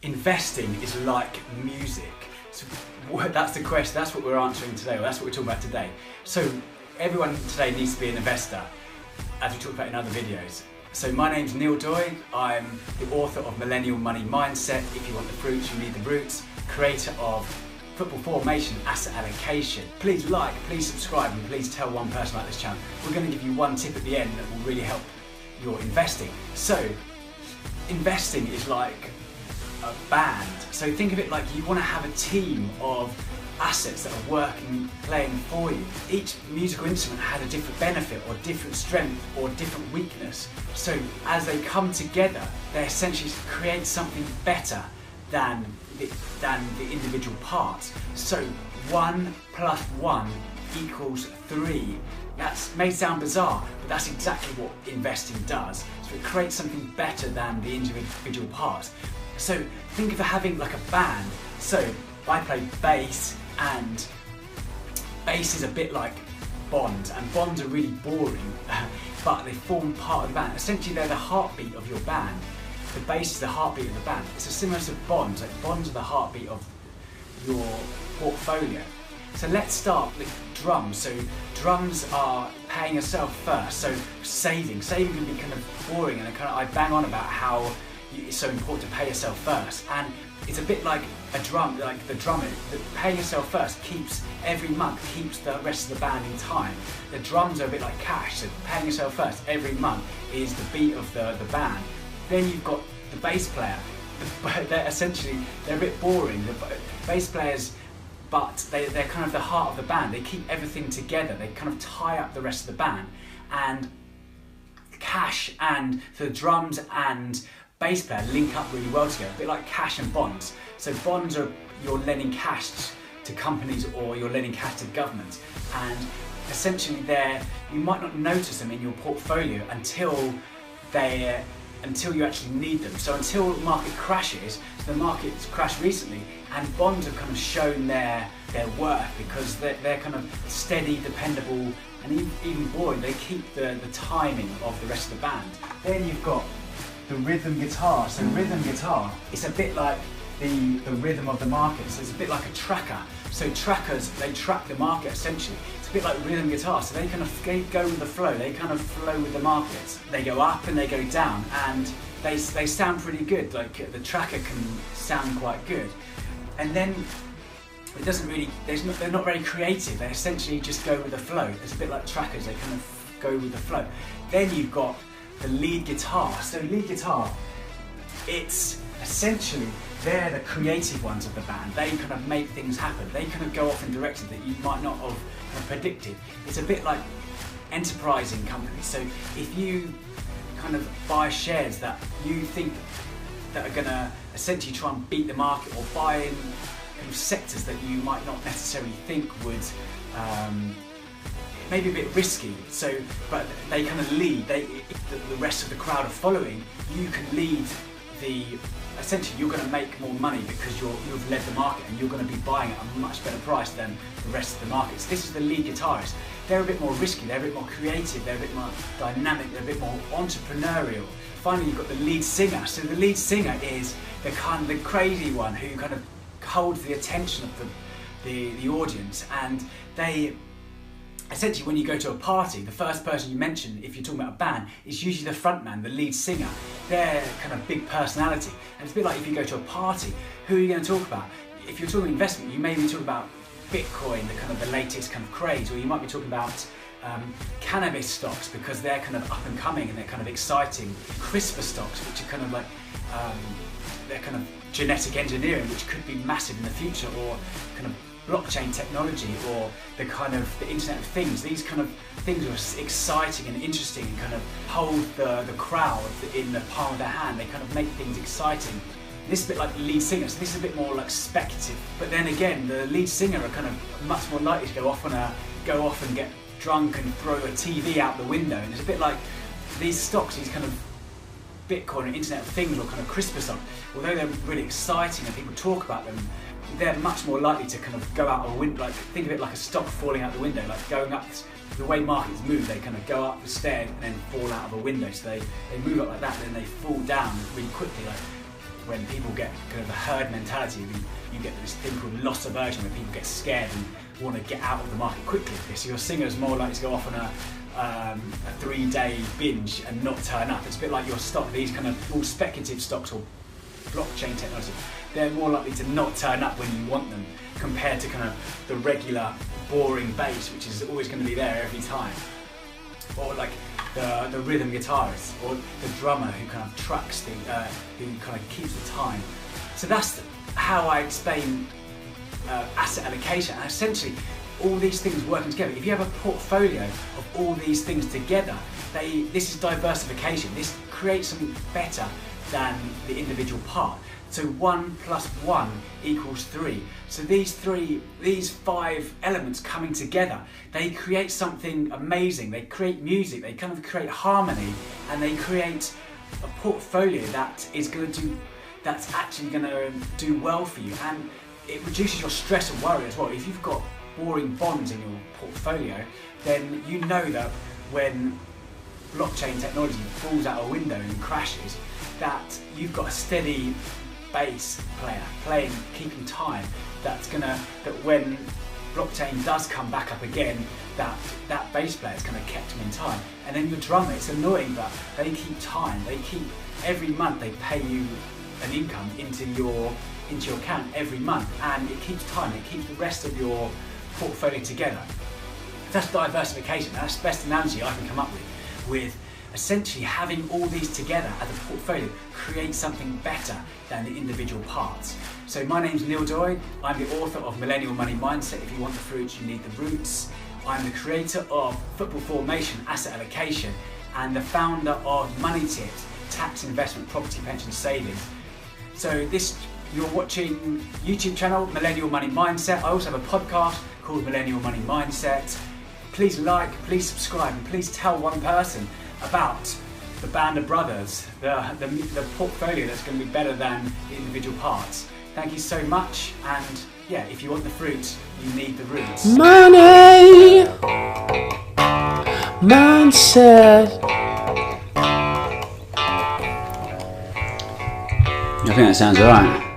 investing is like music. So that's the question, that's what we're answering today, or that's what we're talking about today. So everyone today needs to be an investor, as we talked about in other videos. So my name's Neil Doig, I'm the author of Millennial Money Mindset, If You Want the Fruits, You Need the Roots, creator of Football Formation, Asset Allocation. Please like, please subscribe, and please tell one person about this channel. We're going to give you one tip at the end that will really help your investing. So, investing is like a band. So think of it like you want to have a team of assets that are working, playing for you. Each musical instrument had a different benefit or different strength or different weakness. So as they come together, they essentially create something better than the individual parts. So 1 + 1 = 3. That may sound bizarre, but that's exactly what investing does. So it creates something better than the individual parts. So think of having like a band. So I play bass, and bass is a bit like bonds, and bonds are really boring, but they form part of the band. Essentially they're the heartbeat of your band. The bass is the heartbeat of the band. It's similar to bonds, like bonds are the heartbeat of your portfolio. So let's start with drums. So drums are paying yourself first. So saving can be kind of boring, and I bang on about how it's so important to pay yourself first. And it's a bit like a drum, like the drummer. Paying yourself first keeps every month, keeps the rest of the band in time. The drums are a bit like cash. So paying yourself first every month is the beat of the band. Then you've got the bass player. They're a bit boring. The bass players, but they're kind of the heart of the band. They keep everything together. They kind of tie up the rest of the band. And cash and the drums and bass player link up really well together, a bit like cash and bonds. So bonds are you're lending cash to companies, or you're lending cash to governments, and essentially you might not notice them in your portfolio until you actually need them. So until the market crashes, so the market's crashed recently, and bonds have kind of shown their worth because they're kind of steady, dependable, and even boring. They keep the timing of the rest of the band. Then you've got the rhythm guitar. So rhythm guitar, it's a bit like the rhythm of the market. So it's a bit like a tracker. So trackers, they track the market essentially. It's a bit like rhythm guitar. So they kind of go with the flow. They kind of flow with the market. They go up and they go down, and they sound pretty good. Like the tracker can sound quite good. And then it doesn't really, they're not very creative. They essentially just go with the flow. It's a bit like trackers. They kind of go with the flow. Then you've got the lead guitar. So lead guitar, it's essentially, they're the creative ones of the band. They kind of make things happen. They kind of go off in directions that you might not have predicted. It's a bit like enterprising companies. So if you kind of buy shares that you think that are going to essentially try and beat the market, or buy in kind of sectors that you might not necessarily think would maybe a bit risky, but they kind of lead, the rest of the crowd are following, you can lead essentially you're going to make more money because you've led the market, and you're going to be buying at a much better price than the rest of the market. So this is the lead guitarist. They're a bit more risky, they're a bit more creative, they're a bit more dynamic, they're a bit more entrepreneurial. Finally, you've got the lead singer. So the lead singer is the crazy one who kind of holds the attention of the audience, and they essentially, when you go to a party, the first person you mention, if you're talking about a band, is usually the front man, the lead singer. They're kind of big personality. And it's a bit like if you go to a party, who are you going to talk about? If you're talking investment, you may be talking about Bitcoin, the latest kind of craze, or you might be talking about cannabis stocks because they're kind of up and coming and they're kind of exciting. CRISPR stocks, which are kind of like, they're kind of genetic engineering, which could be massive in the future, or kind of blockchain technology, or the Internet of Things. These kind of things are exciting and interesting, and kind of hold the crowd in the palm of their hand. They kind of make things exciting. This is a bit like the lead singer, so this is a bit more like speculative. But then again, the lead singer are kind of much more likely to go off and get drunk and throw a TV out the window. And it's a bit like these stocks, these kind of Bitcoin and Internet of Things, or kind of CRISPR stocks, although they're really exciting and people talk about them, they're much more likely to kind of go out a window. Like, think of it like a stock falling out the window, like going up. The way markets move, they kind of go up the stairs and then fall out of a window. So they move up like that, then they fall down really quickly. Like when people get kind of a herd mentality, you get this thing called loss aversion, where people get scared and want to get out of the market quickly. So your singer's more likely to go off on a 3-day binge and not turn up. It's a bit like your stock. These kind of all speculative stocks or blockchain technology, they're more likely to not turn up when you want them, compared to kind of the regular boring bass, which is always going to be there every time. Or like the rhythm guitarist, or the drummer who kind of trucks, who kind of keeps the time. So that's how I explain asset allocation. And essentially, all these things working together. If you have a portfolio of all these things together, this is diversification. This creates something better than the individual part. So 1 + 1 = 3. So these 5 elements coming together, they create something amazing. They create music, they kind of create harmony, and they create a portfolio that's actually going to do well for you. And it reduces your stress and worry as well. If you've got boring bonds in your portfolio, then you know that when blockchain technology falls out a window and crashes, that you've got a steady bass player keeping time, that when blockchain does come back up again, that bass player's kind of kept them in time. And then your drummer, it's annoying, but they keep time. Every month they pay you an income into your account every month, and it keeps time. It keeps the rest of your portfolio together. That's diversification. That's the best analogy I can come up with essentially having all these together as a portfolio creates something better than the individual parts. So my name's Neil Doy. I'm the author of Millennial Money Mindset. If you want the fruits, you need the roots. I'm the creator of Football Formation Asset Allocation and the founder of Money Tips, Tax, Investment, Property, Pension, Savings. So you're watching YouTube channel Millennial Money Mindset. I also have a podcast called Millennial Money Mindset. Please like, please subscribe, and please tell one person about the band of brothers, the portfolio that's going to be better than the individual parts. Thank you so much, and yeah, if you want the fruits, you need the roots. Money Mindset. I think that sounds alright.